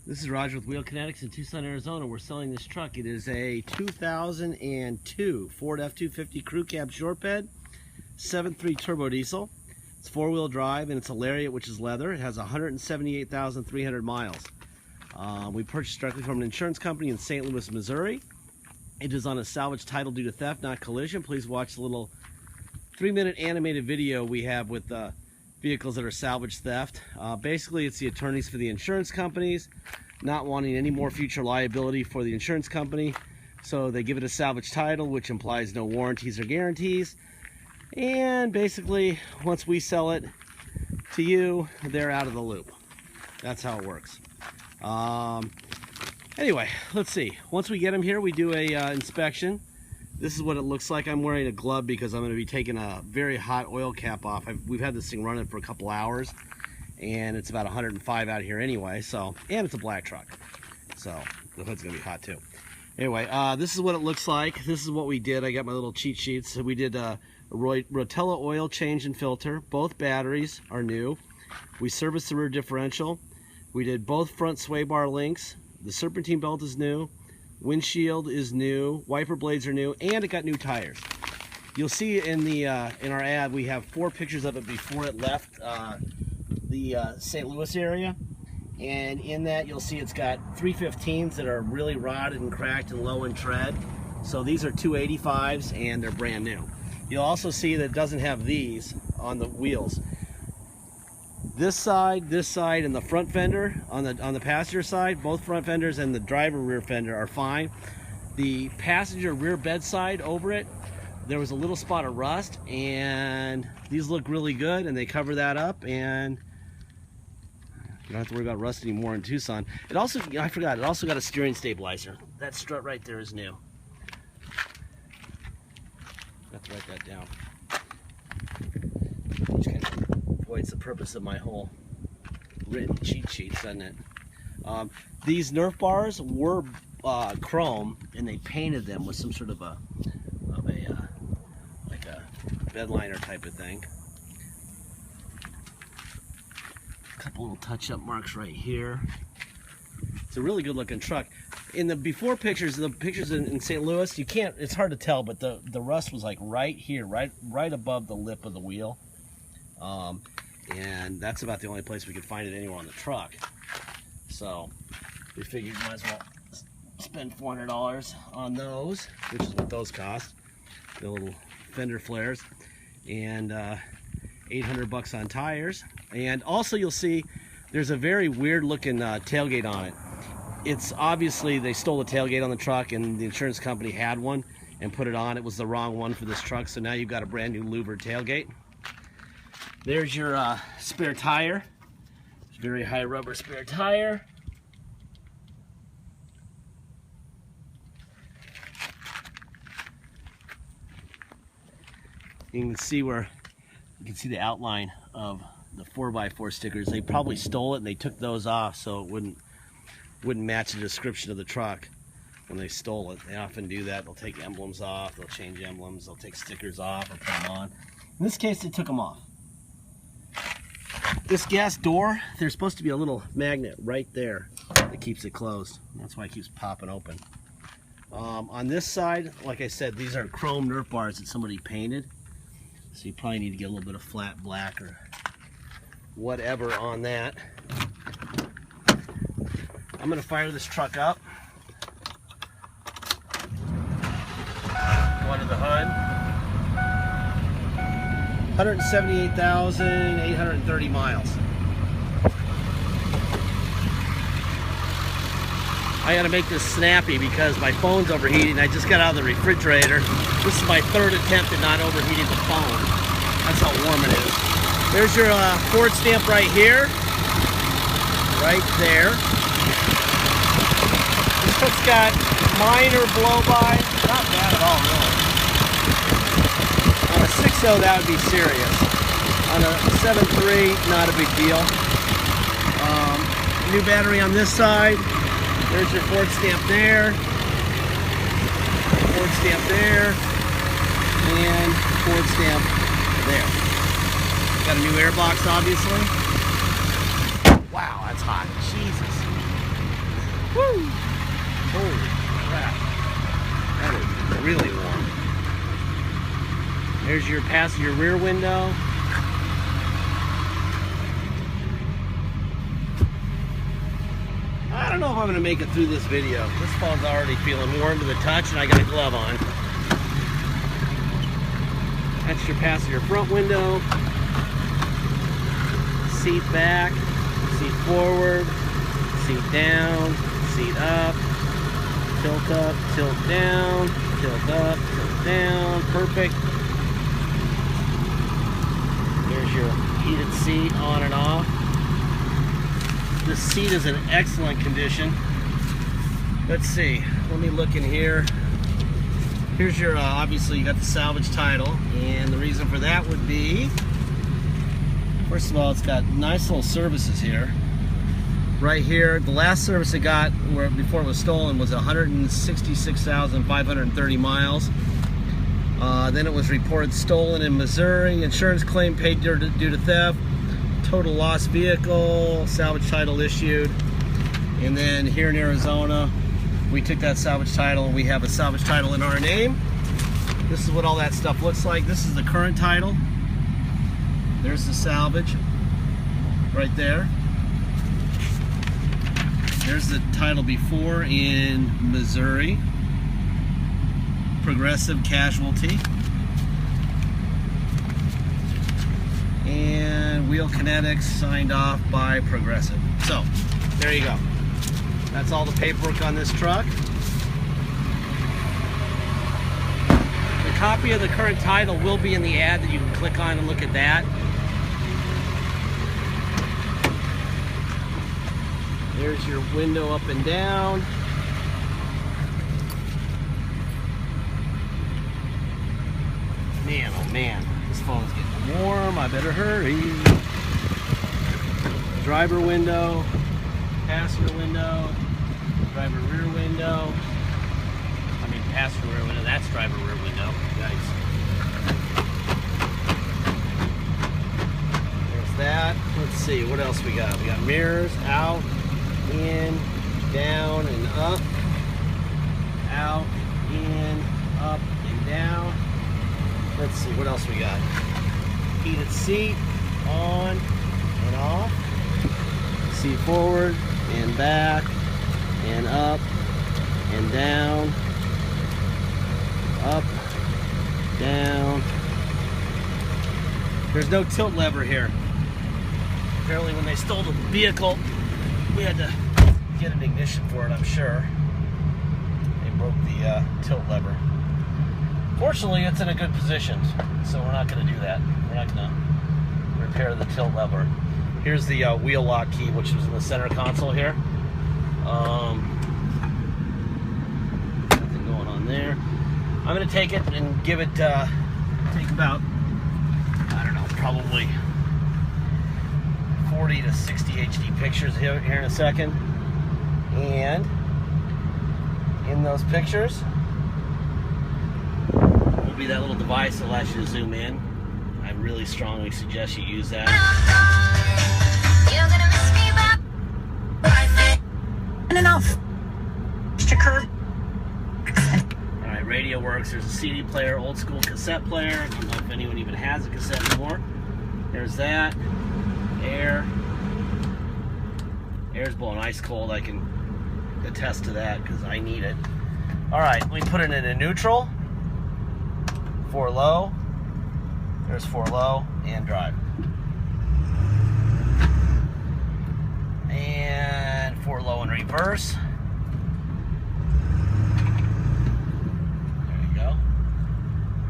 This is Roger with Wheel Kinetics in Tucson, Arizona. We're selling this truck. It is a 2002 Ford F-250 Crew Cab Short Bed, 7.3 turbo diesel. It's four-wheel drive and it's a Lariat, which is leather. It has 178,300 miles. We purchased directly from an insurance company in St. Louis, Missouri. It is on a salvage title due to theft, not collision. Please watch the little 3-minute animated video we have with vehicles that are salvage theft. Basically, it's the attorneys for the insurance companies not wanting any more future liability for the insurance company, so they give it a salvage title, which implies no warranties or guarantees. And basically, once we sell it to you, they're out of the loop. That's how it works. Anyway, let's see. Once we get them here, we do a inspection. This is what it looks like. I'm wearing a glove because I'm going to be taking a very hot oil cap off. We've had this thing running for a couple hours, and it's about 105 out here anyway. So, and it's a black truck, so the hood's going to be hot too. Anyway, this is what it looks like. This is what we did. I got my little cheat sheets. So we did a Rotella oil change and filter. Both batteries are new. We serviced the rear differential. We did both front sway bar links. The serpentine belt is new. Windshield is new, wiper blades are new, and it got new tires. You'll see in the in our ad we have 4 pictures of it before it left the St. Louis area, and in that you'll see it's got 315s that are really rotted and cracked and low in tread. So these are 285s and they're brand new. You'll also see that it doesn't have these on the wheels. This side, and the front fender on the passenger side, both front fenders and the driver rear fender are fine. The passenger rear bed side over it, there was a little spot of rust, and these look really good, and they cover that up, and you don't have to worry about rust anymore in Tucson. It also, I forgot, it also got a steering stabilizer. That strut right there is new. I have to write that down. Which kind of avoids the purpose of my whole written cheat sheets, doesn't it? These Nerf bars were chrome, and they painted them with some sort of like a bed liner type of thing. A couple little touch-up marks right here. It's a really good-looking truck. In the before pictures, the pictures in St. Louis, you can't. It's hard to tell, but the rust was like right here, right above the lip of the wheel. And that's about the only place we could find it anywhere on the truck. So we figured might as well spend $400 on those, which is what those cost. The little fender flares, and $800 on tires. And also you'll see there's a very weird looking tailgate on it. It's obviously they stole the tailgate on the truck, and the insurance company had one and put it on. It was the wrong one for this truck, so now you've got a brand new louvered tailgate. There's your spare tire. Very high rubber spare tire. You can see the outline of the 4x4 stickers. They probably stole it and they took those off so it wouldn't match the description of the truck when they stole it. They often do that. They'll take emblems off, they'll change emblems, they'll take stickers off or put them on. In this case, they took them off. This gas door, there's supposed to be a little magnet right there that keeps it closed. That's why it keeps popping open. On this side, like I said, these are chrome Nerf bars that somebody painted. So you probably need to get a little bit of flat black or whatever on that. I'm going to fire this truck up. Go under the hood. 178,830 miles. I gotta make this snappy because my phone's overheating. I just got out of the refrigerator. This is my 3rd attempt at not overheating the phone. That's how warm it is. There's your Ford stamp right here. Right there. This truck's got minor blow-by. Not bad at all, really. On a 6.0, that would be serious. On a 7.3, not a big deal. New battery on this side. There's your Ford stamp there. Ford stamp there. And Ford stamp there. Got a new air box, obviously. Wow, that's hot. Jesus. Woo! Holy crap. That is really warm. There's your passenger rear window. I don't know if I'm going to make it through this video. This phone's already feeling warm to the touch, and I got a glove on. That's your passenger front window. Seat back, seat forward, seat down, seat up, tilt down, tilt up, tilt down. Perfect. There's your heated seat on and off. This seat is in excellent condition. Let's see, let me look in here. Here's your, obviously you got the salvage title, and the reason for that would be, first of all, it's got nice little services here. Right here, the last service it got before it was stolen was 166,530 miles. Then it was reported stolen in Missouri. Insurance claim paid due to theft. Total lost vehicle, salvage title issued. And then here in Arizona, we took that salvage title and we have a salvage title in our name. This is what all that stuff looks like. This is the current title. There's the salvage right there. There's the title before in Missouri. Progressive Casualty. And Wheel Kinetics signed off by Progressive. So, there you go. That's all the paperwork on this truck. The copy of the current title will be in the ad that you can click on and look at that. There's your window up and down. Man, oh man, this phone's getting warm. I better hurry. Driver window, passenger window, driver rear window. I mean, passenger rear window. That's driver rear window. Nice. There's that. Let's see, what else we got? We got mirrors out, in, down, and up. Out, in, up, and down. Let's see, what else we got? Heated seat, on and off. Seat forward and back and up and down. Up, down. There's no tilt lever here. Apparently when they stole the vehicle, we had to get an ignition for it, I'm sure. They broke the tilt lever. Fortunately, it's in a good position, so we're not going to do that. We're not going to repair the tilt lever. Here's the wheel lock key, which was in the center console here. Nothing going on there. I'm going to take it and give it, take about, I don't know, probably 40 to 60 HD pictures here in a second. And in those pictures will be that little device that allows you to zoom in. I really strongly suggest you use that. Enough. Alright, radio works. There's a CD player, old school cassette player. I don't know if anyone even has a cassette anymore. There's that. Air. Air's blowing ice cold. I can attest to that because I need it. Alright, we put it in a neutral. 4 low. There's 4 low and drive. And 4 low in reverse. There you go.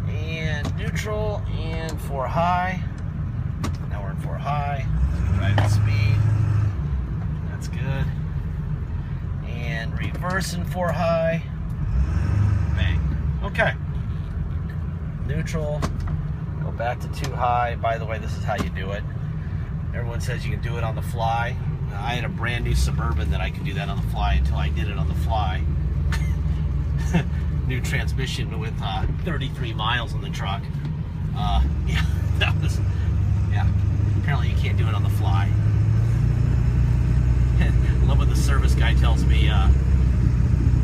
And neutral and 4 high. Now we're in 4 high. So we drive at speed. That's good. And reverse in 4 high. Bang. Okay. Neutral. Go back to 2 high. By the way, this is how you do it. Everyone says you can do it on the fly. I had a brand new Suburban that I could do that on the fly until I did it on the fly. New transmission with 33 miles on the truck. Yeah, that was, yeah. Apparently you can't do it on the fly. Love what the service guy guy tells me,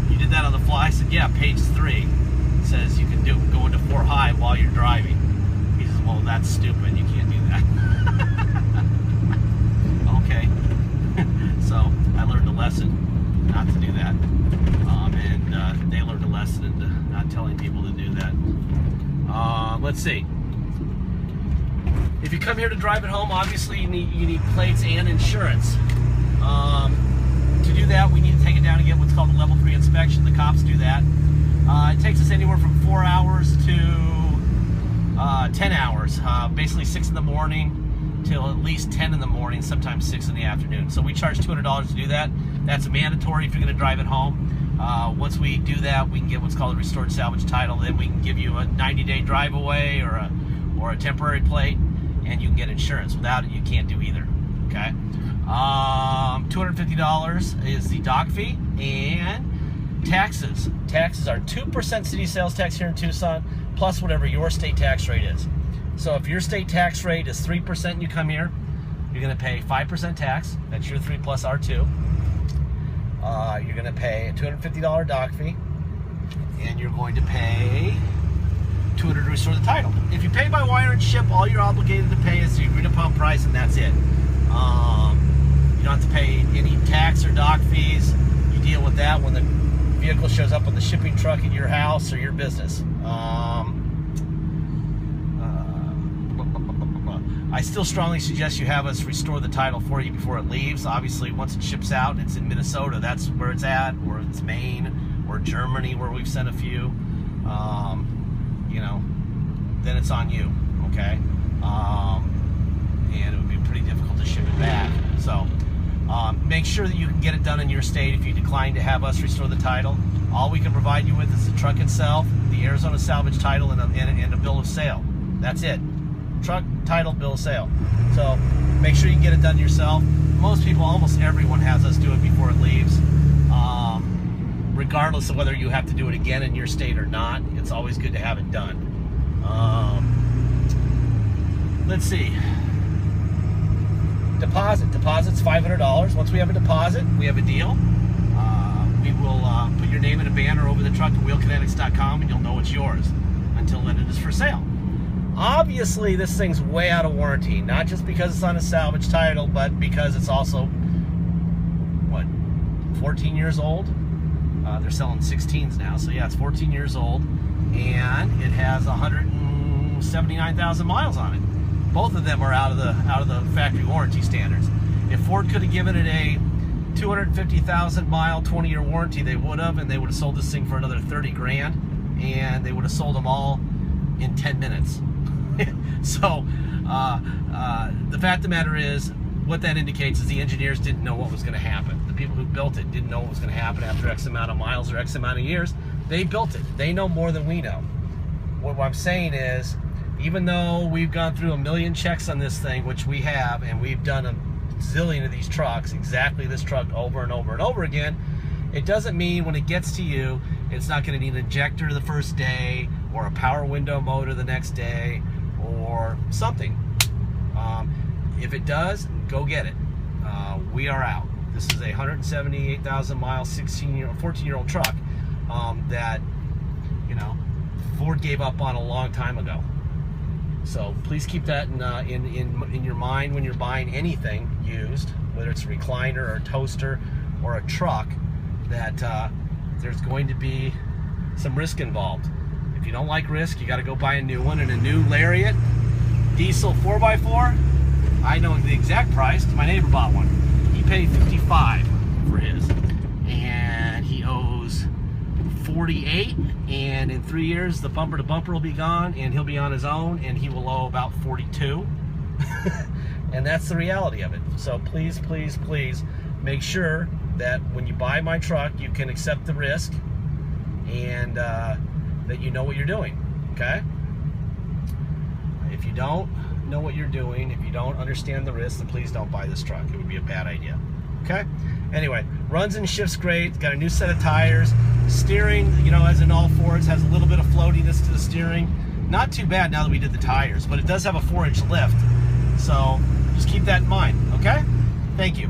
you did that on the fly? I said, yeah, page 3 says you can go into 4 high while you're driving. He says, well, that's stupid. You can't do that. Okay. So I learned a lesson not to do that. And they learned a lesson in not telling people to do that. Let's see. If you come here to drive it home, obviously you need plates and insurance. To do that, we need to take it down and get what's called a level 3 inspection. The cops do that. It takes us anywhere from 4 hours to 10 hours. Basically 6 in the morning till at least 10 in the morning, sometimes 6 in the afternoon. So we charge $200 to do that. That's mandatory if you're going to drive it home. Once we do that, we can get what's called a restored salvage title. Then we can give you a 90-day drive away or a temporary plate, and you can get insurance. Without it, you can't do either. Okay. $250 is the dock fee, and taxes. Taxes are 2% city sales tax here in Tucson, plus whatever your state tax rate is. So if your state tax rate is 3% and you come here, you're going to pay 5% tax. That's your 3 plus R2. You're going to pay a $250 dock fee, and you're going to pay $200 to restore the title. If you pay by wire and ship, all you're obligated to pay is the agreed upon price, and that's it. You don't have to pay any tax or dock fees. You deal with that when the vehicle shows up on the shipping truck at your house or your business. I still strongly suggest you have us restore the title for you before it leaves. Obviously, once it ships out, it's in Minnesota. That's where it's at, or it's Maine, or Germany, where we've sent a few. You know, then it's on you, okay? And it would be pretty difficult to ship it back. So make sure that you can get it done in your state if you decline to have us restore the title. All we can provide you with is the truck itself, the Arizona salvage title, and a bill of sale. That's it. Truck, title, bill of sale. So make sure you can get it done yourself. Most people, almost everyone, has us do it before it leaves. Regardless of whether you have to do it again in your state or not, it's always good to have it done. Let's see. Deposit's $500. Once we have a deposit, we have a deal. We will put your name in a banner over the truck at wheelkinetics.com, and you'll know it's yours until then it is for sale. Obviously, this thing's way out of warranty, not just because it's on a salvage title, but because it's also, what, 14 years old? They're selling 16s now, so yeah, it's 14 years old, and it has 179,000 miles on it. Both of them are out of the factory warranty standards. If Ford could have given it a 250,000 mile, 20-year warranty, they would have, and they would have sold this thing for another 30 grand, and they would have sold them all in 10 minutes. So the fact of the matter is, what that indicates is the engineers didn't know what was going to happen. The people who built it didn't know what was going to happen after X amount of miles or X amount of years. They built it. They know more than we know. What I'm saying is, even though we've gone through 1 million checks on this thing, which we have, and we've done a zillion of these trucks, exactly this truck over and over and over again, it doesn't mean when it gets to you, it's not going to need an injector the first day, or a power window motor the next day, or something. If it does, go get it. We are out. This is a 178,000 mile, 14-year-old truck that, you know, Ford gave up on a long time ago. So please keep that in your mind when you're buying anything used, whether it's a recliner or a toaster or a truck, that there's going to be some risk involved. If you don't like risk, you got to go buy a new one. And a new Lariat diesel 4x4, I know the exact price. My neighbor bought one. He paid $55 for his, and he owes $48, and in 3 years the bumper to bumper will be gone, and he'll be on his own, and he will owe about $42. And that's the reality of it. So please, please, please make sure that when you buy my truck, you can accept the risk, and that you know what you're doing, okay? If you don't know what you're doing, if you don't understand the risk, then please don't buy this truck. It would be a bad idea, okay? Anyway, runs and shifts great. It's got a new set of tires. Steering, you know, as in all Fords, has a little bit of floatiness to the steering. Not too bad now that we did the tires, but it does have a 4-inch lift. So just keep that in mind, okay? Thank you.